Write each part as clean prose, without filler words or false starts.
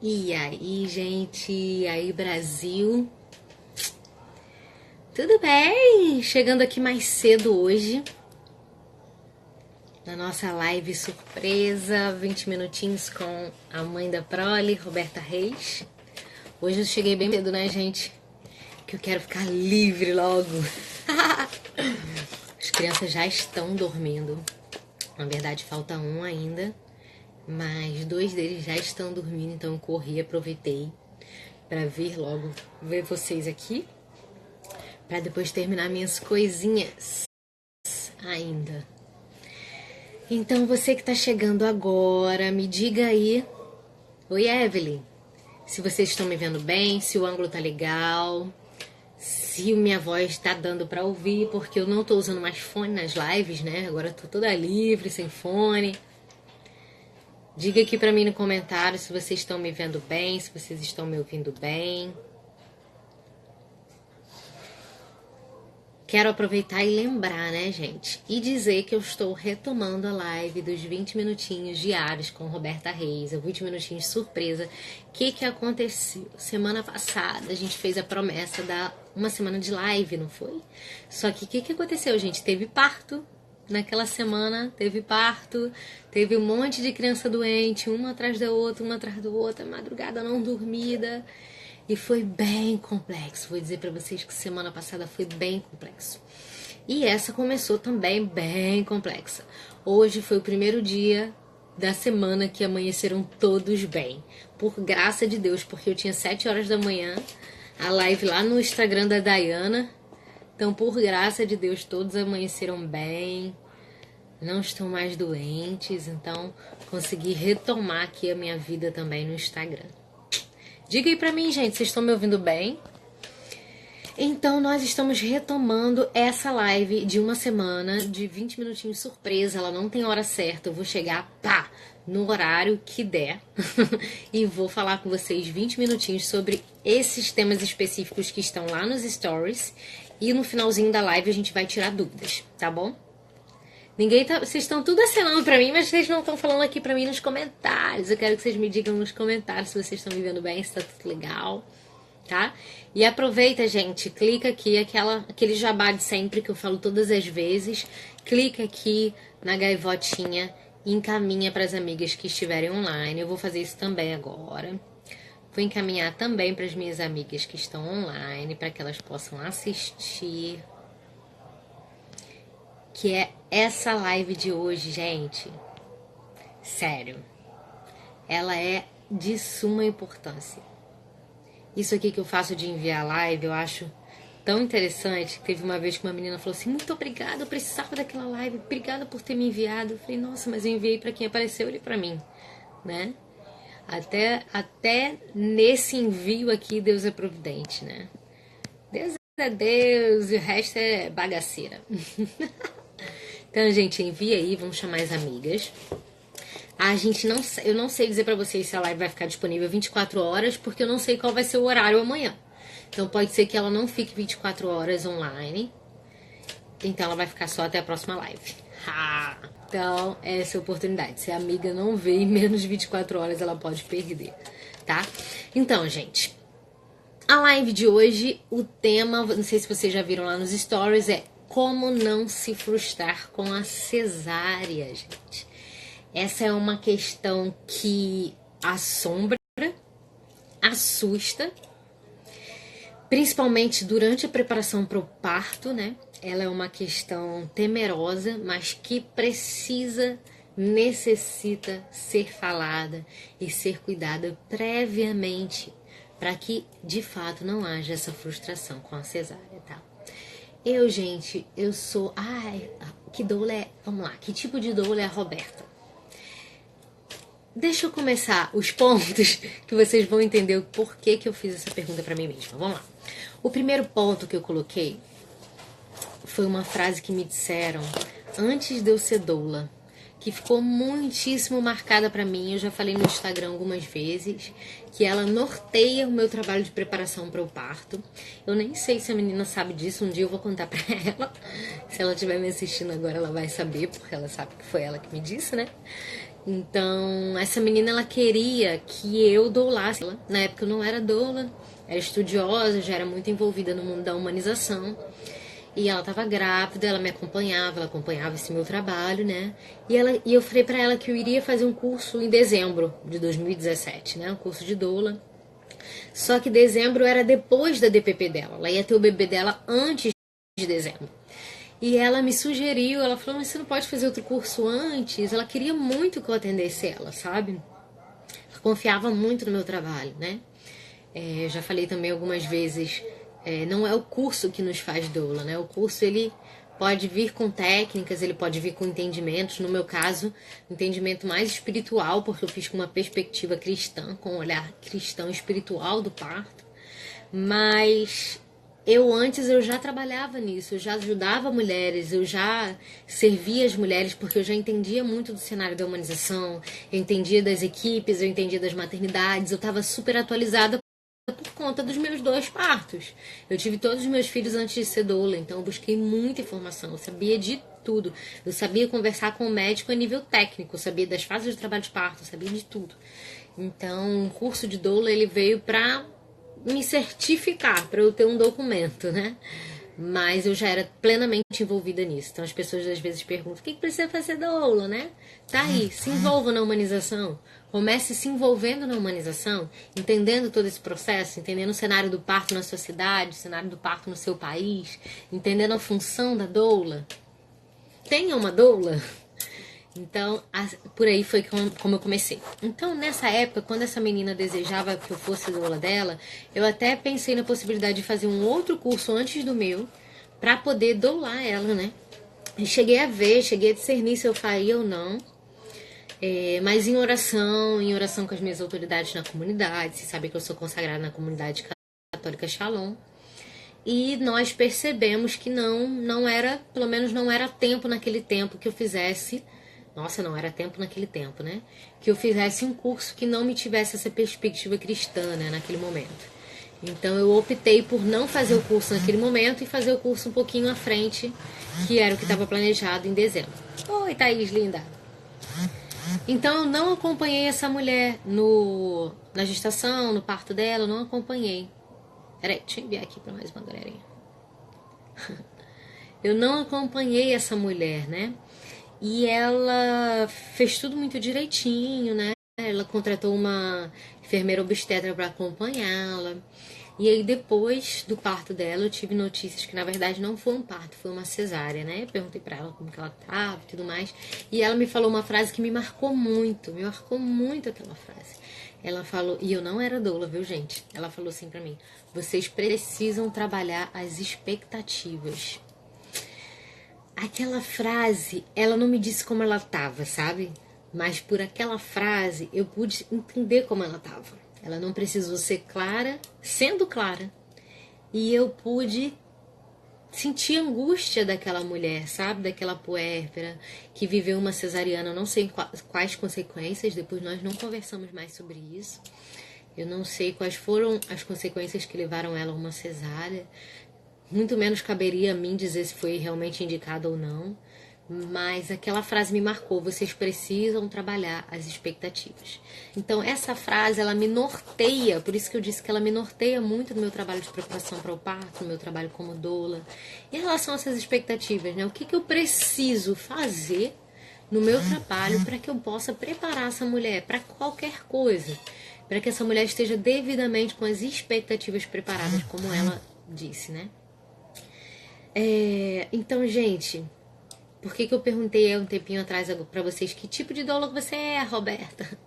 E aí, gente? E aí, Brasil? Tudo bem? Chegando aqui mais cedo hoje na nossa live surpresa, 20 minutinhos com a mãe da prole, Roberta Reis. Hoje eu cheguei bem cedo, né, gente? Que eu quero ficar livre logo. As crianças já estão dormindo. Na verdade, falta um ainda. Mas 2 deles já estão dormindo, então eu corri, aproveitei para vir logo ver vocês aqui, para depois terminar minhas coisinhas ainda. Então você que tá chegando agora, me diga aí, oi Evelyn, se vocês estão me vendo bem, se o ângulo tá legal, se minha voz tá dando para ouvir, porque eu não tô usando mais fone nas lives, né? Agora eu tô toda livre, sem fone. Diga aqui pra mim no comentário se vocês estão me vendo bem, se vocês estão me ouvindo bem. Quero aproveitar e lembrar, né, gente? E dizer que eu estou retomando a live dos 20 minutinhos diários com Roberta Reis. 20 minutinhos surpresa. O que aconteceu? Semana passada a gente fez a promessa da uma semana de live, não foi? Só que o que aconteceu, gente? Teve parto. Naquela semana teve parto, teve um monte de criança doente, uma atrás da outra, madrugada não dormida. E foi bem complexo. Vou dizer pra vocês que semana passada foi bem complexo. E essa começou também bem complexa. Hoje foi o primeiro dia da semana que amanheceram todos bem. Por graça de Deus, porque eu tinha 7 horas da manhã a live lá no Instagram da Dayana. Então, por graça de Deus, todos amanheceram bem, não estão mais doentes, então consegui retomar aqui a minha vida também no Instagram. Diga aí pra mim, gente, vocês estão me ouvindo bem? Então, nós estamos retomando essa live de uma semana, de 20 minutinhos surpresa, ela não tem hora certa, eu vou chegar, pá, no horário que der e vou falar com vocês 20 minutinhos sobre esses temas específicos que estão lá nos stories. E no finalzinho da live a gente vai tirar dúvidas, tá bom? Vocês estão tudo acenando pra mim, mas vocês não estão falando aqui pra mim nos comentários. Eu quero que vocês me digam nos comentários se vocês estão me vendo bem, se tá tudo legal, tá? E aproveita, gente, clica aqui, aquele jabá de sempre que eu falo todas as vezes. Clica aqui na gaivotinha e encaminha pras amigas que estiverem online. Eu vou fazer isso também agora. Vou encaminhar também para as minhas amigas que estão online, para que elas possam assistir. Que é essa live de hoje, gente. Sério. Ela é de suma importância. Isso aqui que eu faço de enviar live, eu acho tão interessante. Teve uma vez que uma menina falou assim, muito obrigada, eu precisava daquela live, obrigada por ter me enviado. Eu falei, nossa, mas eu enviei para quem apareceu ali para mim, né? Até nesse envio aqui, Deus é providente, né? Deus é Deus e o resto é bagaceira. Então, gente, envia aí, vamos chamar as amigas. Eu não sei dizer pra vocês se a live vai ficar disponível 24 horas, porque eu não sei qual vai ser o horário amanhã. Então, pode ser que ela não fique 24 horas online. Então, ela vai ficar só até a próxima live. Então, essa é a oportunidade. Se a amiga não vê em menos de 24 horas, ela pode perder, tá? Então, gente, a live de hoje, o tema, não sei se vocês já viram lá nos stories, é como não se frustrar com a cesárea, gente. Essa é uma questão que assombra, assusta, principalmente durante a preparação para o parto, né? Ela é uma questão temerosa, mas que necessita ser falada e ser cuidada previamente para que, de fato, não haja essa frustração com a cesárea, tá? Gente, eu sou... que doula é... Vamos lá, que tipo de doula é a Roberta? Deixa eu começar os pontos que vocês vão entender o porquê que eu fiz essa pergunta para mim mesma. Vamos lá. O primeiro ponto que eu coloquei foi uma frase que me disseram antes de eu ser doula, que ficou muitíssimo marcada para mim. Eu já falei no Instagram algumas vezes, que ela norteia o meu trabalho de preparação para o parto. Eu nem sei se a menina sabe disso, um dia eu vou contar para ela. Se ela estiver me assistindo agora, ela vai saber, porque ela sabe que foi ela que me disse, né? Então, essa menina, ela queria que eu doulasse ela. Na época eu não era doula, era estudiosa, já era muito envolvida no mundo da humanização. E ela estava grávida, ela me acompanhava, ela acompanhava esse meu trabalho, né? E eu falei para ela que eu iria fazer um curso em dezembro de 2017, né? Um curso de doula. Só que dezembro era depois da DPP dela. Ela ia ter o bebê dela antes de dezembro. E ela me sugeriu, ela falou, mas você não pode fazer outro curso antes? Ela queria muito que eu atendesse ela, sabe? Ela confiava muito no meu trabalho, né? Já falei também algumas vezes, não é o curso que nos faz doula, né? O curso, ele pode vir com técnicas, ele pode vir com entendimentos. No meu caso, entendimento mais espiritual, porque eu fiz com uma perspectiva cristã, com um olhar cristão espiritual do parto. Mas eu já trabalhava nisso, eu já ajudava mulheres, eu já servia as mulheres, porque eu já entendia muito do cenário da humanização, eu entendia das equipes, eu entendia das maternidades, eu estava super atualizada por conta dos meus 2 partos. Eu tive todos os meus filhos antes de ser doula, então eu busquei muita informação, eu sabia de tudo. Eu sabia conversar com o médico a nível técnico, eu sabia das fases de trabalho de parto, eu sabia de tudo. Então, o curso de doula, ele veio para me certificar, para eu ter um documento, né? Mas eu já era plenamente envolvida nisso. Então as pessoas às vezes perguntam: o que precisa fazer doula, né? Tá aí, se envolva na humanização. Comece se envolvendo na humanização, entendendo todo esse processo, entendendo o cenário do parto na sua cidade, o cenário do parto no seu país, entendendo a função da doula. Tenha uma doula. Então, por aí foi como eu comecei. Então, nessa época, quando essa menina desejava que eu fosse doula dela, eu até pensei na possibilidade de fazer um outro curso antes do meu, para poder doular ela, né? E cheguei a ver, cheguei a discernir se eu faria ou não. Mas em oração com as minhas autoridades na comunidade. Você sabe que eu sou consagrada na comunidade católica Shalom. E nós percebemos que não era, pelo menos não era tempo naquele tempo que eu fizesse. Nossa, não era tempo naquele tempo, né? Que eu fizesse um curso que não me tivesse essa perspectiva cristã, né, naquele momento. Então eu optei por não fazer o curso naquele momento e fazer o curso um pouquinho à frente, que era o que estava planejado em dezembro. Oi, Thaís, linda! Então eu não acompanhei essa mulher na gestação, no parto dela, eu não acompanhei. Peraí, deixa eu enviar aqui para mais uma galerinha. Eu não acompanhei essa mulher, né? E ela fez tudo muito direitinho, né? Ela contratou uma enfermeira obstetra para acompanhá-la. E aí depois do parto dela, eu tive notícias que na verdade não foi um parto, foi uma cesárea, né? Eu perguntei para ela como que ela tava e tudo mais. E ela me falou uma frase que me marcou muito aquela frase. Ela falou, e eu não era doula, viu, gente? Ela falou assim para mim: vocês precisam trabalhar as expectativas. Aquela frase, ela não me disse como ela tava, sabe? Mas por aquela frase eu pude entender como ela tava. Ela não precisou ser clara, sendo clara. E eu pude sentir a angústia daquela mulher, sabe? Daquela puérpera que viveu uma cesariana. Eu não sei quais consequências, depois nós não conversamos mais sobre isso. Eu não sei quais foram as consequências que levaram ela a uma cesárea. Muito menos caberia a mim dizer se foi realmente indicado ou não. Mas aquela frase me marcou: vocês precisam trabalhar as expectativas. Então essa frase, ela me norteia, por isso que eu disse que ela me norteia muito no meu trabalho de preparação para o parto, no meu trabalho como doula. Em relação a essas expectativas, né? O que eu preciso fazer no meu trabalho para que eu possa preparar essa mulher para qualquer coisa, para que essa mulher esteja devidamente com as expectativas preparadas, como ela disse, né? Então, gente, por que eu perguntei há um tempinho atrás pra vocês que tipo de doula você é, Roberta?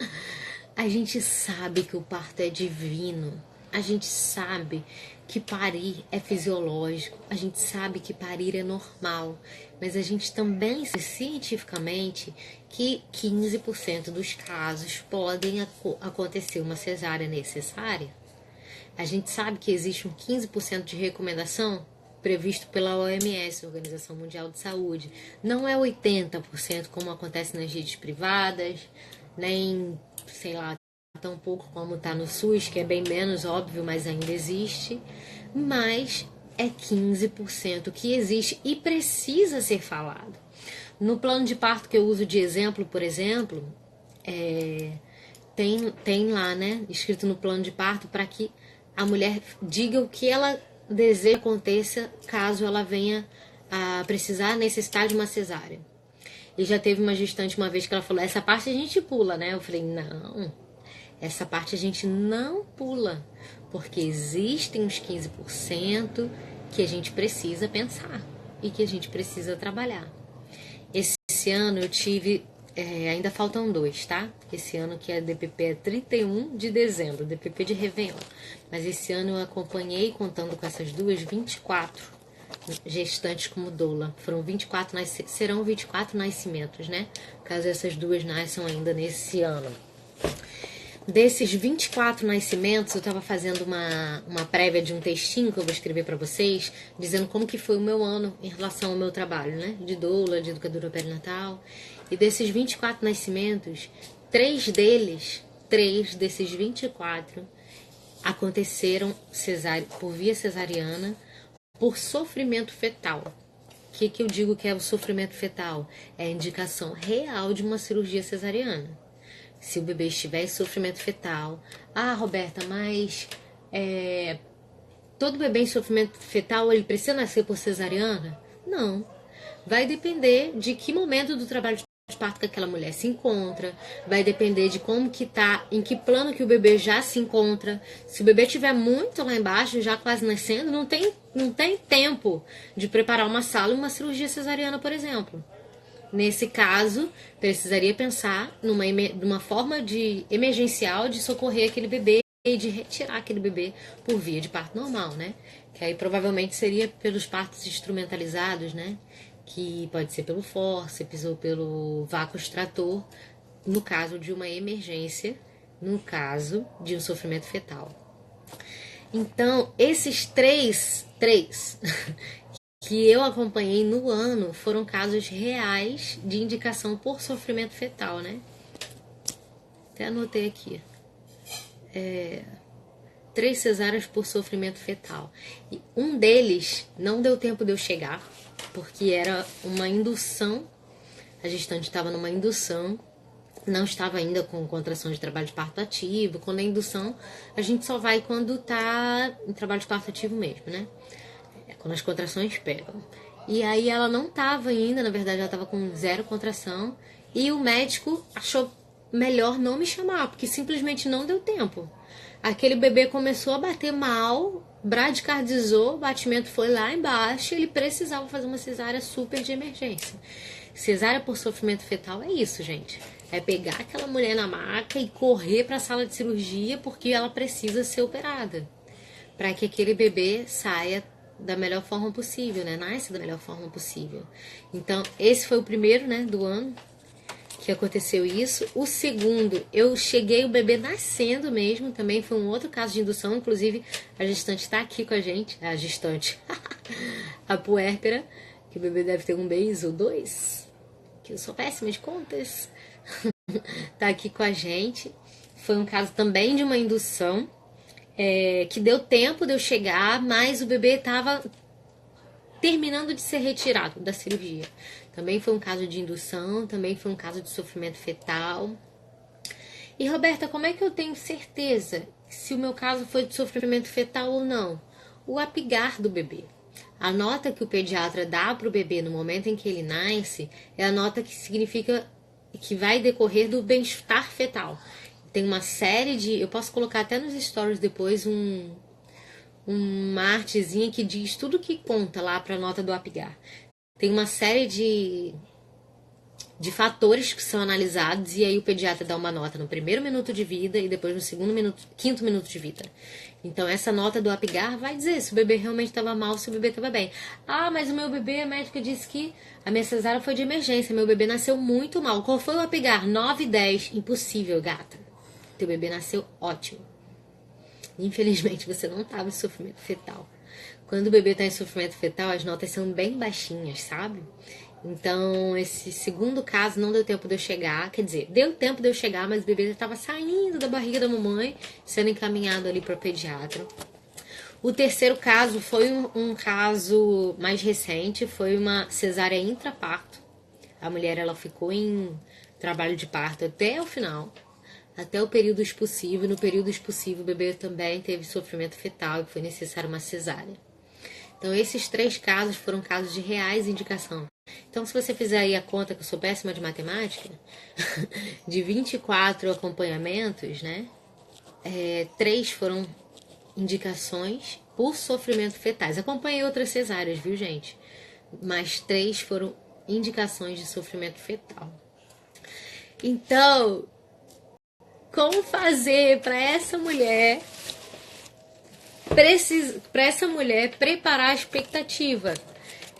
A gente sabe que o parto é divino. A gente sabe que parir é fisiológico. A gente sabe que parir é normal. Mas a gente também sabe cientificamente que 15% dos casos podem acontecer uma cesárea necessária. A gente sabe que existe um 15% de recomendação previsto pela OMS, Organização Mundial de Saúde. Não é 80% como acontece nas redes privadas, nem, sei lá, tão pouco como está no SUS, que é bem menos óbvio, mas ainda existe. Mas é 15% que existe e precisa ser falado. No plano de parto que eu uso de exemplo, por exemplo, tem lá, né, escrito no plano de parto para que a mulher diga o que ela deseja que aconteça caso ela venha a precisar, necessitar de uma cesárea. E já teve uma gestante uma vez que ela falou, essa parte a gente pula, né? Eu falei, não, essa parte a gente não pula, porque existem uns 15% que a gente precisa pensar e que a gente precisa trabalhar. Esse ano eu tive, ainda faltam 2, tá? Esse ano que é DPP é 31 de dezembro, DPP de Réveillon. Mas esse ano eu acompanhei, contando com essas duas, 24 gestantes como doula. Serão 24 nascimentos, né? Caso essas duas nasçam ainda nesse ano. Desses 24 nascimentos, eu estava fazendo uma prévia de um textinho que eu vou escrever para vocês, dizendo como que foi o meu ano em relação ao meu trabalho, né? De doula, de educadora perinatal. E desses 24 nascimentos, 3 desses 24, aconteceram por via cesariana, por sofrimento fetal. O que eu digo que é o sofrimento fetal? É a indicação real de uma cirurgia cesariana. Se o bebê estiver em sofrimento fetal... Ah, Roberta, mas todo bebê em sofrimento fetal, ele precisa nascer por cesariana? Não. Vai depender de que momento do trabalho de parto que aquela mulher se encontra, vai depender de como que tá, em que plano que o bebê já se encontra. Se o bebê estiver muito lá embaixo, já quase nascendo, não tem tempo de preparar uma sala e uma cirurgia cesariana, por exemplo. Nesse caso, precisaria pensar numa forma emergencial de socorrer aquele bebê e de retirar aquele bebê por via de parto normal, né? Que aí provavelmente seria pelos partos instrumentalizados, né? Que pode ser pelo fórceps ou pelo vácuo extrator, no caso de uma emergência, no caso de um sofrimento fetal. Então, esses três que eu acompanhei no ano foram casos reais de indicação por sofrimento fetal, né? Até anotei aqui. 3 cesáreas por sofrimento fetal. E um deles não deu tempo de eu chegar, porque era uma indução. A gestante estava numa indução, não estava ainda com contração de trabalho de parto ativo. Quando é indução, a gente só vai quando tá em trabalho de parto ativo mesmo, né? Quando as contrações pegam. E aí ela não estava ainda, na verdade ela estava com 0 contração, e o médico achou melhor não me chamar, porque simplesmente não deu tempo. Aquele bebê começou a bater mal, bradicardizou, o batimento foi lá embaixo, e ele precisava fazer uma cesárea super de emergência. Cesárea por sofrimento fetal é isso, gente. É pegar aquela mulher na maca e correr para a sala de cirurgia porque ela precisa ser operada, para que aquele bebê saia da melhor forma possível, né? Nasce da melhor forma possível. Então, esse foi o primeiro, né, do ano que aconteceu isso. O segundo, eu cheguei o bebê nascendo mesmo, também foi um outro caso de indução, inclusive a gestante está aqui com a gente, a gestante, a puérpera, que o bebê deve ter 1 mês ou 2, que eu sou péssima de contas, tá aqui com a gente. Foi um caso também de uma indução, que deu tempo de eu chegar, mas o bebê estava terminando de ser retirado da cirurgia. Também foi um caso de indução, também foi um caso de sofrimento fetal. E Roberta, como é que eu tenho certeza se o meu caso foi de sofrimento fetal ou não? O apigar do bebê. A nota que o pediatra dá para o bebê no momento em que ele nasce é a nota que significa que vai decorrer do bem-estar fetal. Tem uma série de... Eu posso colocar até nos stories depois uma artezinha que diz tudo que conta lá para a nota do apigar. Tem uma série de fatores que são analisados e aí o pediatra dá uma nota no primeiro minuto de vida e depois no quinto minuto de vida. Então essa nota do apigar vai dizer se o bebê realmente estava mal, se o bebê estava bem. Ah, mas o meu bebê, a médica disse que a minha cesárea foi de emergência, meu bebê nasceu muito mal. Qual foi o apigar? 9, 10. Impossível, gata. Teu bebê nasceu ótimo. Infelizmente você não estava em sofrimento fetal. Quando o bebê está em sofrimento fetal, as notas são bem baixinhas, sabe? Então, esse segundo caso não deu tempo de eu chegar. Quer dizer, deu tempo de eu chegar, mas o bebê já estava saindo da barriga da mamãe, sendo encaminhado ali para o pediatra. O terceiro caso foi um caso mais recente, foi uma cesárea intraparto. A mulher, ela ficou em trabalho de parto até o final, até o período expulsivo. No período expulsivo, o bebê também teve sofrimento fetal e foi necessário uma cesárea. Então, esses 3 casos foram casos de reais indicação. Então, se você fizer aí a conta, que eu sou péssima de matemática, de 24 acompanhamentos, né? 3 foram indicações por sofrimento fetais. Acompanhei outras cesáreas, viu, gente? Mas 3 foram indicações de sofrimento fetal. Então, como fazer para essa mulher preparar a expectativa?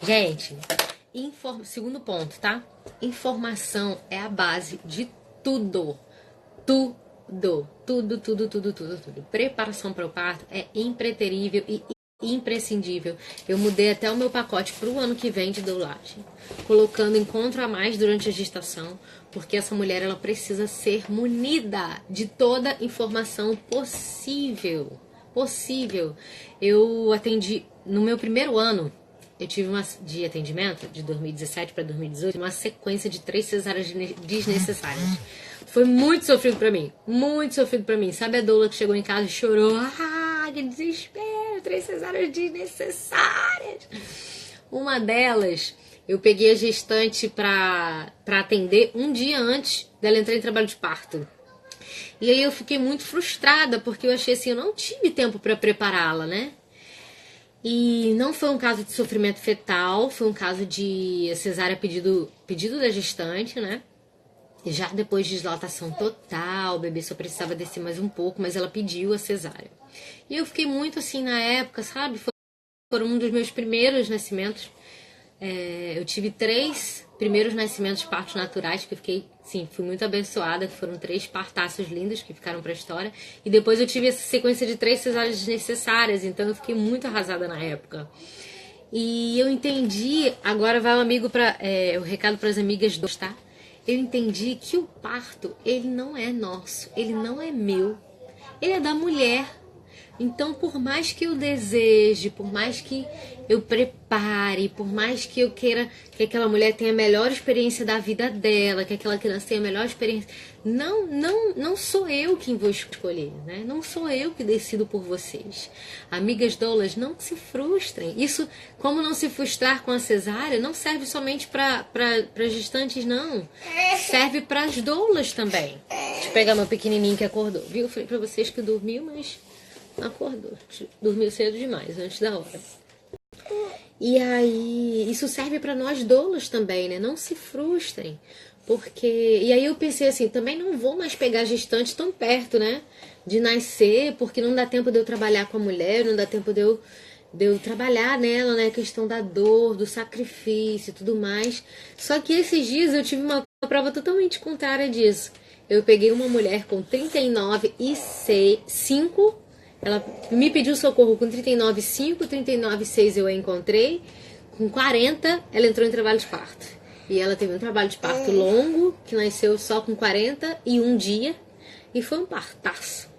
Gente, segundo ponto, tá? Informação é a base de tudo. Tudo. Preparação para o parto é impreterível e imprescindível. Eu mudei até o meu pacote para o ano que vem de doulagem, colocando encontro a mais durante a gestação, porque essa mulher ela precisa ser munida de toda informação possível. Eu atendi no meu primeiro ano. Eu tive de atendimento, de 2017 para 2018, uma sequência de 3 cesáreas desnecessárias. Foi muito sofrido pra mim. Muito sofrido pra mim. Sabe a doula que chegou em casa e chorou? Ah, que desespero! 3 cesáreas desnecessárias. Uma delas, eu peguei a gestante pra atender um dia antes dela entrar em trabalho de parto. E aí eu fiquei muito frustrada, porque eu achei assim, eu não tive tempo pra prepará-la, né? E não foi um caso de sofrimento fetal, foi um caso de cesárea pedido da gestante, né? Já depois de dilatação total, o bebê só precisava descer mais um pouco, mas ela pediu a cesárea. E eu fiquei muito assim na época, sabe? Foram um dos meus primeiros nascimentos. Eu tive 3 primeiros nascimentos de partos naturais, que eu fiquei, sim, fui muito abençoada, que foram 3 partaços lindos que ficaram pra história. E depois eu tive essa sequência de 3 cesáreas desnecessárias, então eu fiquei muito arrasada na época. E eu entendi, agora vai o recado para as amigas do, tá? Eu entendi que o parto, ele não é nosso, ele não é meu, ele é da mulher. Então, por mais que eu deseje, por mais que eu prepare, por mais que eu queira que aquela mulher tenha a melhor experiência da vida dela, que aquela criança tenha a melhor experiência, não sou eu quem vou escolher, né? Não sou eu que decido por vocês. Amigas doulas, não se frustrem. Isso, como não se frustrar com a cesárea, não serve somente para gestantes, não. Serve para as doulas também. Deixa eu pegar meu pequenininho que acordou, viu? Eu falei para vocês que dormiu, mas acordou. Dormiu cedo demais, antes da hora. E aí, isso serve para nós doulas também, né? Não se frustrem. E aí eu pensei assim, também não vou mais pegar gestante tão perto, né? De nascer, porque não dá tempo de eu trabalhar com a mulher, não dá tempo de eu trabalhar nela, né? A questão da dor, do sacrifício e tudo mais. Só que esses dias eu tive uma prova totalmente contrária disso. Eu peguei uma mulher com 39,5. Ela me pediu socorro com 39,5, 39,6 eu a encontrei. Com 40, ela entrou em trabalho de parto. E ela teve um trabalho de parto longo, que nasceu só com 41 dias. E foi um partaço.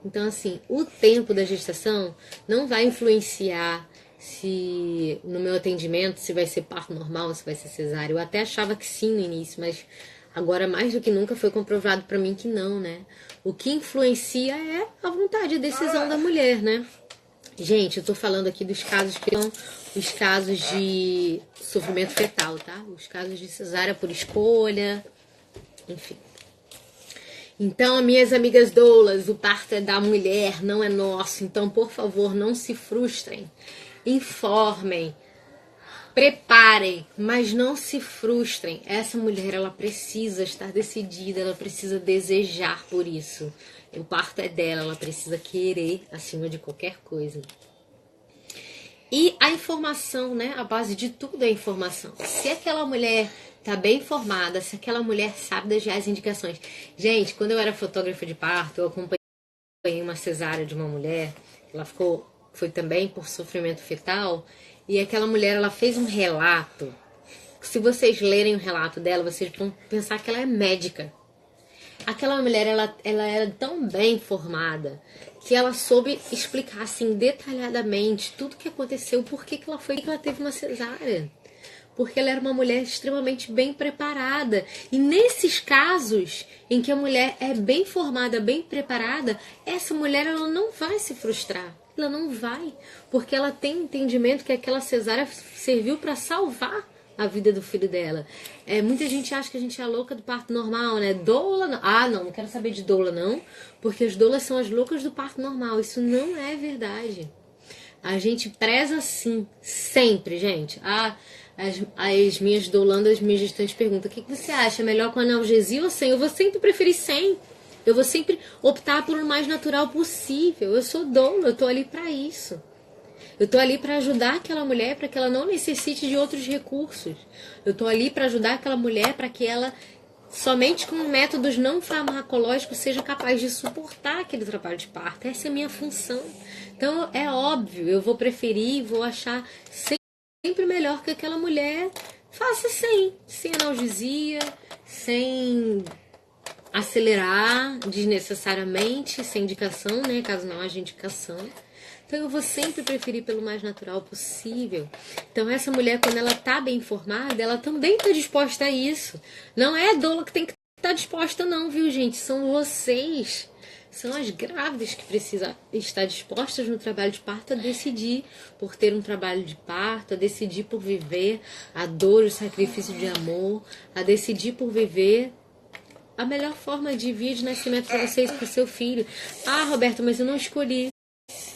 Então, assim, o tempo da gestação não vai influenciar se no meu atendimento, se vai ser parto normal, se vai ser cesárea. Eu até achava que sim no início, mas agora mais do que nunca foi comprovado pra mim que não, né? O que influencia é a vontade, a decisão da mulher, né? Gente, eu tô falando aqui dos casos que são os casos de sofrimento fetal, tá? Os casos de cesárea por escolha, enfim. Então, minhas amigas doulas, o parto é da mulher, não é nosso. Então, por favor, não se frustrem. Informem, preparem, mas não se frustrem. Essa mulher, ela precisa estar decidida, ela precisa desejar por isso. O parto é dela, ela precisa querer acima de qualquer coisa. E a informação, né? A base de tudo é a informação. Se aquela mulher tá bem informada, se aquela mulher sabe das reais indicações. Gente, quando eu era fotógrafa de parto, eu acompanhei uma cesárea de uma mulher, ela foi também por sofrimento fetal, e aquela mulher, ela fez um relato. Se vocês lerem o relato dela, vocês vão pensar que ela é médica. Aquela mulher, ela era tão bem informada que ela soube explicar assim detalhadamente tudo o que aconteceu, por que ela teve uma cesárea. porque ela era uma mulher extremamente bem preparada. E nesses casos em que a mulher é bem formada, bem preparada, essa mulher ela não vai se frustrar. Ela não vai, porque ela tem entendimento que aquela cesárea serviu para salvar a vida do filho dela. Muita gente acha que a gente é louca do parto normal, né? Doula, não. Ah, não quero saber de doula, não, porque as doulas são as loucas do parto normal. Isso não é verdade. A gente preza sim, sempre, gente. As minhas doulandas, as minhas gestantes perguntam: o que você acha? É melhor com analgesia ou sem? Eu vou sempre preferir sem. Eu vou sempre optar por o mais natural possível. Eu sou doula, eu tô ali para isso. Eu tô ali para ajudar aquela mulher para que ela não necessite de outros recursos. Eu tô ali para ajudar aquela mulher para que ela, somente com métodos não farmacológicos, seja capaz de suportar aquele trabalho de parto. Essa é a minha função. Então, é óbvio, eu vou preferir, vou achar sempre melhor que aquela mulher faça sem analgesia, sem acelerar desnecessariamente, sem indicação, né? Caso não haja indicação. Então eu vou sempre preferir pelo mais natural possível. Então essa mulher, quando ela tá bem informada, ela também tá disposta a isso. Não é a doula que tem que estar disposta não, viu, gente? São vocês. São as grávidas que precisam estar dispostas no trabalho de parto a decidir por ter um trabalho de parto, a decidir por viver a dor, o sacrifício de amor, a decidir por viver a melhor forma de vida de nascimento para vocês, para o seu filho. Ah, Roberta, mas eu não escolhi.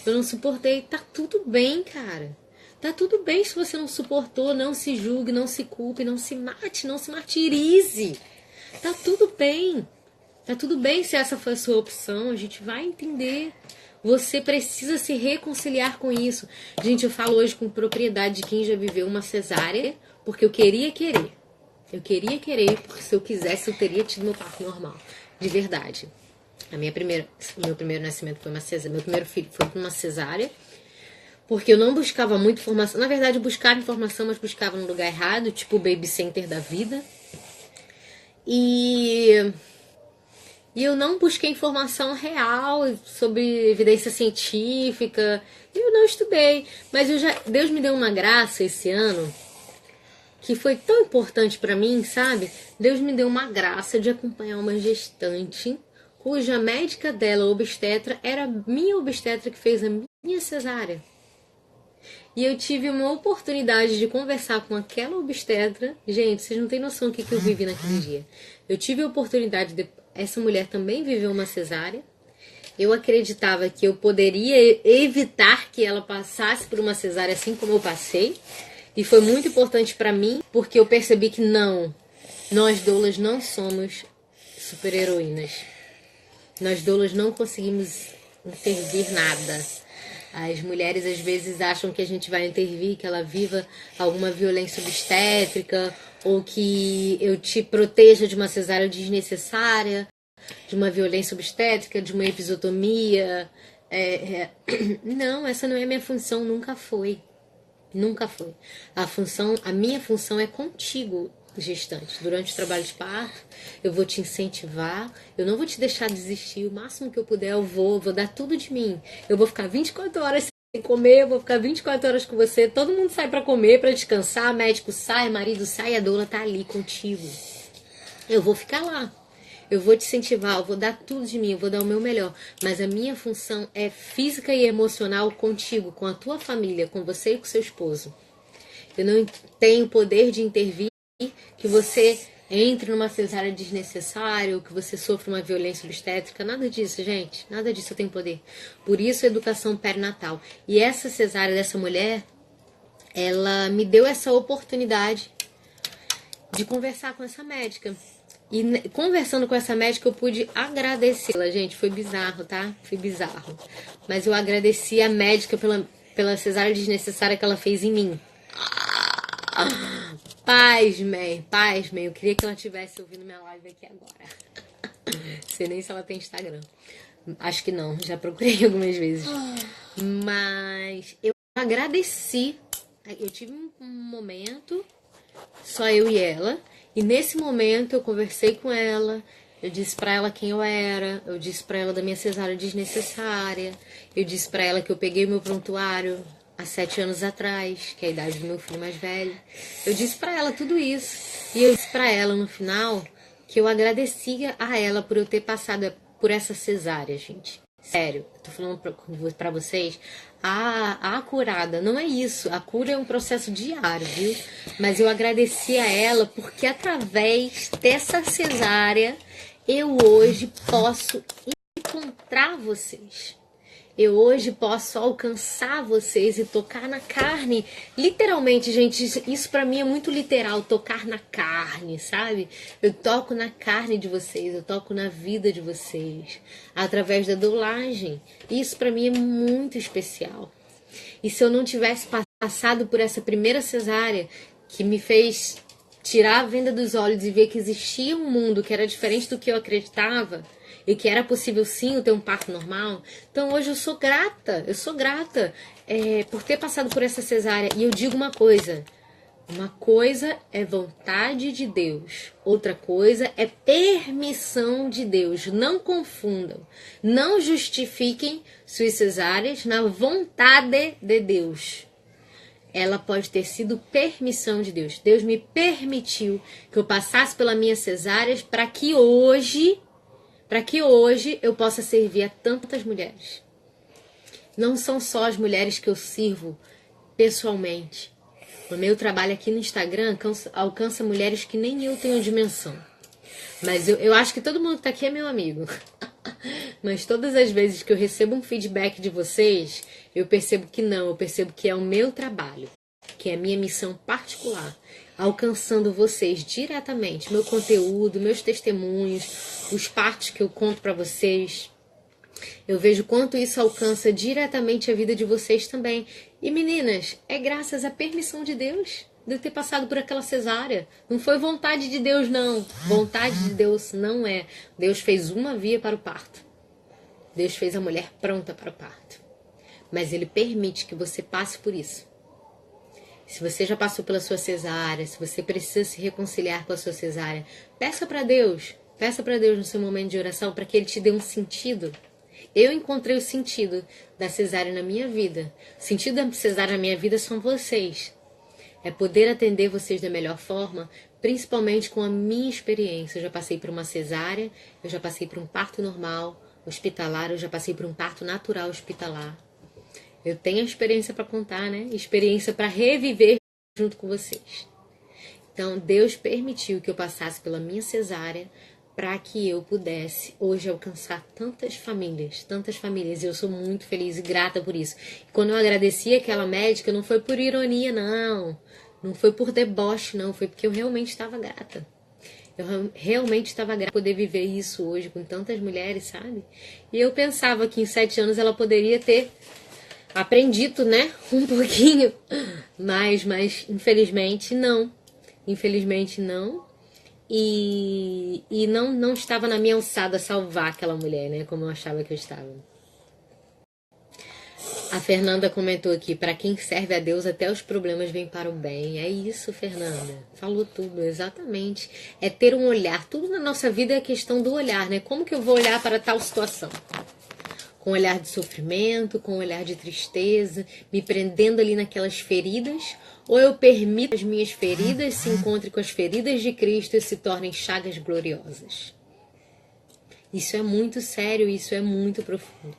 Eu não suportei. Tá tudo bem, cara. Tá tudo bem se você não suportou. Não se julgue, não se culpe, não se mate, não se martirize. Tá tudo bem. Tá tudo bem se essa foi a sua opção. A gente vai entender. Você precisa se reconciliar com isso. Gente, eu falo hoje com propriedade de quem já viveu uma cesárea, porque eu queria querer. Eu queria querer, porque se eu quisesse eu teria tido meu parto normal. De verdade. Meu primeiro nascimento foi uma cesárea. Meu primeiro filho foi uma cesárea. Porque eu não buscava muito informação. Na verdade, eu buscava informação, mas buscava no lugar errado. Tipo o baby center da vida. E eu não busquei informação real sobre evidência científica. Eu não estudei. Mas Deus me deu uma graça esse ano que foi tão importante pra mim, sabe? Deus me deu uma graça de acompanhar uma gestante cuja médica dela, obstetra, era minha obstetra que fez a minha cesárea. E eu tive uma oportunidade de conversar com aquela obstetra. Gente, vocês não têm noção do que eu vivi naquele dia. Eu tive a oportunidade de... Essa mulher também viveu uma cesárea. Eu acreditava que eu poderia evitar que ela passasse por uma cesárea assim como eu passei. E foi muito importante pra mim, porque eu percebi que não, nós doulas não somos super-heroínas. Nós doulas não conseguimos intervir nada. As mulheres às vezes acham que a gente vai intervir, que ela viva alguma violência obstétrica, ou que eu te proteja de uma cesárea desnecessária, de uma violência obstétrica, de uma episiotomia. Não, essa não é a minha função, nunca foi. Nunca foi. A minha função é contigo, gestante. Durante o trabalho de parto, eu vou te incentivar, eu não vou te deixar desistir. O máximo que eu puder, eu vou dar tudo de mim. Eu vou ficar 24 horas sem comer, eu vou ficar 24 horas com você. Todo mundo sai pra comer, pra descansar, médico sai, marido sai, a doula tá ali contigo. Eu vou ficar lá. Eu vou te incentivar, eu vou dar tudo de mim, eu vou dar o meu melhor. Mas a minha função é física e emocional contigo, com a tua família, com você e com seu esposo. Eu não tenho poder de intervir que você entre numa cesárea desnecessária ou que você sofra uma violência obstétrica. Nada disso, gente. Nada disso eu tenho poder. Por isso, educação perinatal. E essa cesárea dessa mulher, ela me deu essa oportunidade de conversar com essa médica. E conversando com essa médica eu pude agradecê-la, gente, foi bizarro, tá? Foi bizarro. Mas eu agradeci a médica pela cesárea desnecessária que ela fez em mim. Pasmem, eu queria que ela estivesse ouvindo minha live aqui agora. Sei nem se ela tem Instagram. Acho que não, já procurei algumas vezes. Mas eu agradeci. Eu tive um momento, só eu e ela. E nesse momento eu conversei com ela, eu disse pra ela quem eu era, eu disse pra ela da minha cesárea desnecessária, eu disse pra ela que eu peguei o meu prontuário há 7 anos atrás, que é a idade do meu filho mais velho. Eu disse pra ela tudo isso. E eu disse pra ela no final que eu agradecia a ela por eu ter passado por essa cesárea, gente. Sério, eu tô falando pra vocês, a curada não é isso. A cura é um processo diário, viu? Mas eu agradeci a ela porque através dessa cesárea eu hoje posso encontrar vocês. Eu hoje posso alcançar vocês e tocar na carne. Literalmente, gente, isso pra mim é muito literal, tocar na carne, sabe? Eu toco na carne de vocês, eu toco na vida de vocês, através da doulagem. Isso pra mim é muito especial. E se eu não tivesse passado por essa primeira cesárea, que me fez tirar a venda dos olhos e ver que existia um mundo que era diferente do que eu acreditava, e que era possível sim eu ter um parto normal. Então hoje eu sou grata por ter passado por essa cesárea. E eu digo uma coisa é vontade de Deus, outra coisa é permissão de Deus. Não confundam, não justifiquem suas cesáreas na vontade de Deus. Ela pode ter sido permissão de Deus. Deus me permitiu que eu passasse pela minha cesárea para que hoje eu possa servir a tantas mulheres. Não são só as mulheres que eu sirvo pessoalmente. O meu trabalho aqui no Instagram alcança mulheres que nem eu tenho dimensão. Mas eu acho que todo mundo que tá aqui é meu amigo. Mas todas as vezes que eu recebo um feedback de vocês, eu percebo que não, eu percebo que é o meu trabalho, que é a minha missão particular, alcançando vocês diretamente, meu conteúdo, meus testemunhos, os partos que eu conto pra vocês. Eu vejo quanto isso alcança diretamente a vida de vocês também. E meninas, é graças à permissão de Deus de eu ter passado por aquela cesárea. Não foi vontade de Deus, não. Vontade de Deus não é. Deus fez uma via para o parto. Deus fez a mulher pronta para o parto. Mas Ele permite que você passe por isso. Se você já passou pela sua cesárea, se você precisa se reconciliar com a sua cesárea, peça para Deus no seu momento de oração para que Ele te dê um sentido. Eu encontrei o sentido da cesárea na minha vida. O sentido da cesárea na minha vida são vocês. É poder atender vocês da melhor forma, principalmente com a minha experiência. Eu já passei por uma cesárea, eu já passei por um parto normal, hospitalar, eu já passei por um parto natural hospitalar. Eu tenho a experiência para contar, né? Experiência para reviver junto com vocês. Então, Deus permitiu que eu passasse pela minha cesárea para que eu pudesse hoje alcançar tantas famílias. E eu sou muito feliz e grata por isso. E quando eu agradeci aquela médica, não foi por ironia, não. Não foi por deboche, não. Foi porque eu realmente estava grata. Eu realmente estava grata por poder viver isso hoje com tantas mulheres, sabe? E eu pensava que em 7 anos ela poderia ter aprendido, né? Um pouquinho. Mas infelizmente não. Infelizmente não. E não estava na minha alçada salvar aquela mulher, né? Como eu achava que eu estava. A Fernanda comentou aqui, para quem serve a Deus, até os problemas vêm para o bem. É isso, Fernanda. Falou tudo, exatamente. É ter um olhar. Tudo na nossa vida é questão do olhar, né? Como que eu vou olhar para tal situação? Com um olhar de sofrimento, com um olhar de tristeza, me prendendo ali naquelas feridas, ou eu permito que as minhas feridas se encontrem com as feridas de Cristo e se tornem chagas gloriosas. Isso é muito sério, isso é muito profundo.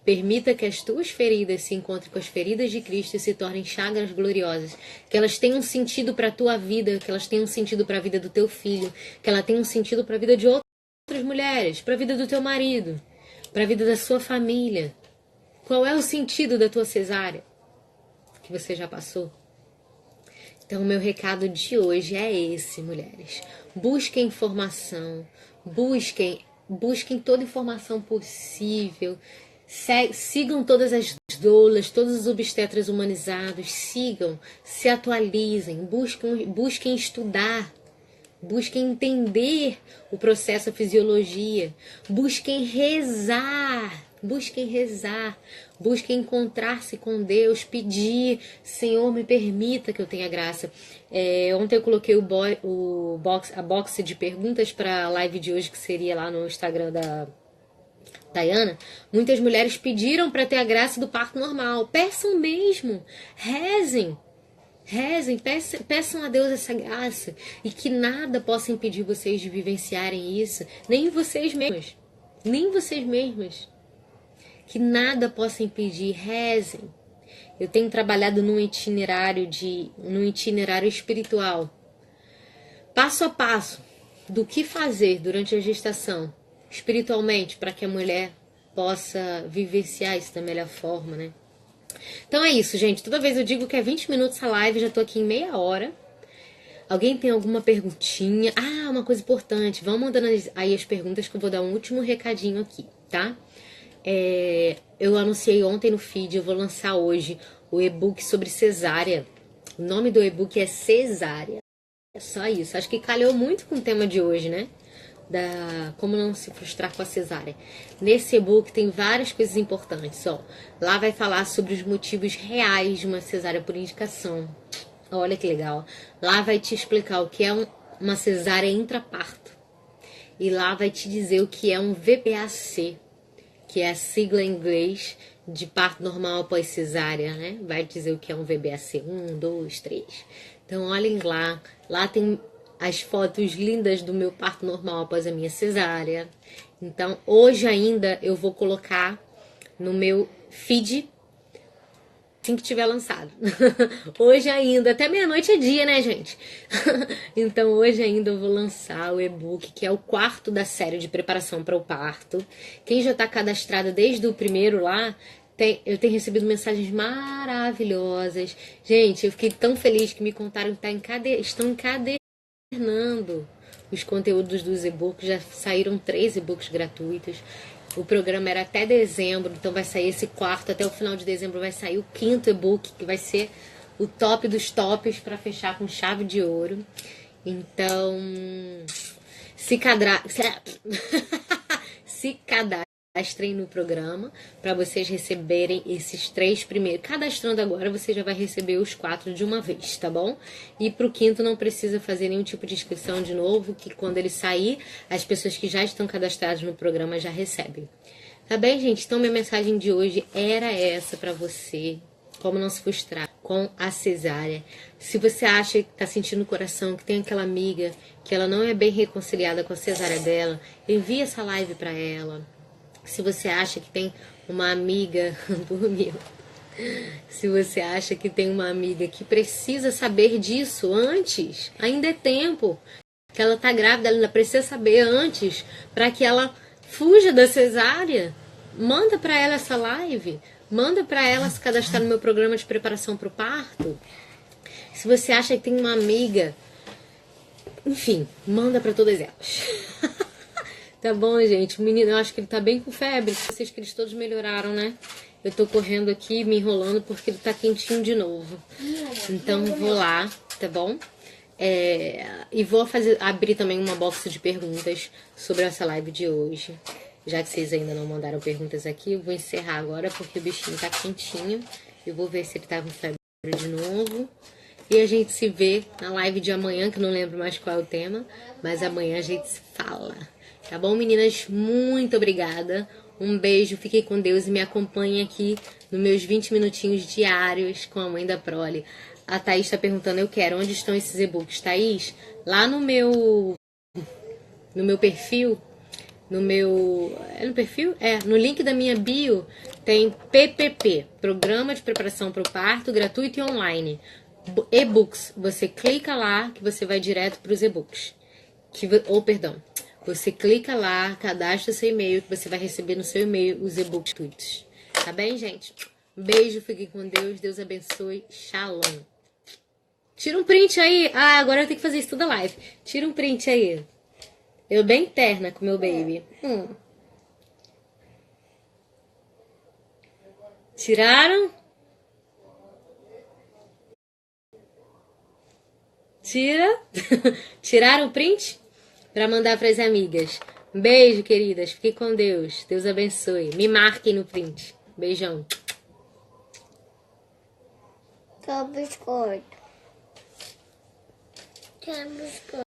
Permita que as tuas feridas se encontrem com as feridas de Cristo e se tornem chagas gloriosas. Que elas tenham sentido para a tua vida, que elas tenham sentido para a vida do teu filho, que elas tenham sentido para a vida de outras mulheres, para a vida do teu marido, para a vida da sua família. Qual é o sentido da tua cesárea que você já passou? Então, o meu recado de hoje é esse, mulheres. Busquem informação, busquem toda informação possível, sigam todas as doulas, todos os obstetras humanizados, sigam, se atualizem, busquem estudar, busquem entender o processo, a fisiologia, busquem rezar, busquem encontrar-se com Deus, pedir, Senhor, me permita que eu tenha graça. Ontem eu coloquei a box de perguntas para a live de hoje, que seria lá no Instagram Dayana, muitas mulheres pediram para ter a graça do parto normal. Peçam mesmo. Rezem. Rezem, peçam a Deus essa graça. E que nada possa impedir vocês de vivenciarem isso. Nem vocês mesmas. Nem vocês mesmas. Que nada possa impedir. Rezem. Eu tenho trabalhado num itinerário espiritual. Passo a passo do que fazer durante a gestação, espiritualmente, para que a mulher possa vivenciar isso da melhor forma, né? Então é isso, gente. Toda vez eu digo que é 20 minutos a live, já tô aqui em meia hora. Alguém tem alguma perguntinha? Ah, uma coisa importante. Vão mandando aí as perguntas que eu vou dar um último recadinho aqui, tá? Eu anunciei ontem no feed, eu vou lançar hoje o e-book sobre cesárea. O nome do e-book é Cesárea. É só isso. Acho que calhou muito com o tema de hoje, né? Como não se frustrar com a cesárea. Nesse e-book tem várias coisas importantes. Ó. Lá vai falar sobre os motivos reais de uma cesárea por indicação. Olha que legal. Lá vai te explicar o que é uma cesárea intraparto. E lá vai te dizer o que é um VBAC, que é a sigla em inglês de parto normal após cesárea, né? Vai dizer o que é um VBAC. 1, 2, 3. Então, olhem lá. Lá tem as fotos lindas do meu parto normal após a minha cesárea. Então, hoje ainda eu vou colocar no meu feed assim que tiver lançado. Hoje ainda, até meia-noite é dia, né, gente? Então, hoje ainda eu vou lançar o e-book, que é o 4º da série de preparação para o parto. Quem já está cadastrada desde o primeiro lá, eu tenho recebido mensagens maravilhosas. Gente, eu fiquei tão feliz que me contaram que estão encadernando os conteúdos dos e-books. Já saíram 3 e-books gratuitos. O programa era até dezembro, então vai sair esse 4º. Até o final de dezembro vai sair o 5º e-book, que vai ser o top dos tops para fechar com chave de ouro. Então, se cadastrem no programa para vocês receberem esses 3 primeiros. Cadastrando agora, você já vai receber os 4 de uma vez, tá bom? E pro 5º não precisa fazer nenhum tipo de inscrição de novo, que quando ele sair, as pessoas que já estão cadastradas no programa já recebem. Tá bem, gente? Então, minha mensagem de hoje era essa para você. Como não se frustrar com a cesárea. Se você acha que tá sentindo no coração que tem aquela amiga que ela não é bem reconciliada com a cesárea dela, envie essa live para ela. Se você acha que tem uma amiga, dormiu. Se você acha que tem uma amiga que precisa saber disso antes, ainda é tempo. Que ela tá grávida, ela ainda precisa saber antes para que ela fuja da cesárea. Manda para ela essa live. Manda para ela se cadastrar no meu programa de preparação para o parto. Se você acha que tem uma amiga, enfim, manda para todas elas. Tá bom, gente? O menino, eu acho que ele tá bem com febre. Vocês que eles todos melhoraram, né? Eu tô correndo aqui, me enrolando, porque ele tá quentinho de novo. Então, vou lá, tá bom? E vou abrir também uma box de perguntas sobre essa live de hoje. Já que vocês ainda não mandaram perguntas aqui, eu vou encerrar agora, porque o bichinho tá quentinho. Eu vou ver se ele tá com febre de novo. E a gente se vê na live de amanhã, que eu não lembro mais qual é o tema. Mas amanhã a gente se fala. Tá bom, meninas? Muito obrigada. Um beijo, fiquem com Deus e me acompanhem aqui nos meus 20 minutinhos diários com a mãe da Prole. A Thaís tá perguntando, eu quero, onde estão esses e-books? Thaís, lá no meu perfil, no link da minha bio, tem PPP, Programa de Preparação para o Parto, gratuito e online. E-books, você clica lá que você vai direto para os e-books. Você clica lá, cadastra seu e-mail, que você vai receber no seu e-mail os e-books gratuitos. Tá bem, gente? Um beijo, fiquem com Deus, Deus abençoe, shalom. Tira um print aí. Ah, agora eu tenho que fazer isso toda live. Tira um print aí. Eu bem terna com meu baby. Tiraram? Tira. Tiraram o print? Pra mandar pras amigas. Beijo, queridas. Fiquem com Deus. Deus abençoe. Me marquem no print. Beijão. Quer biscoito? Quer biscoito?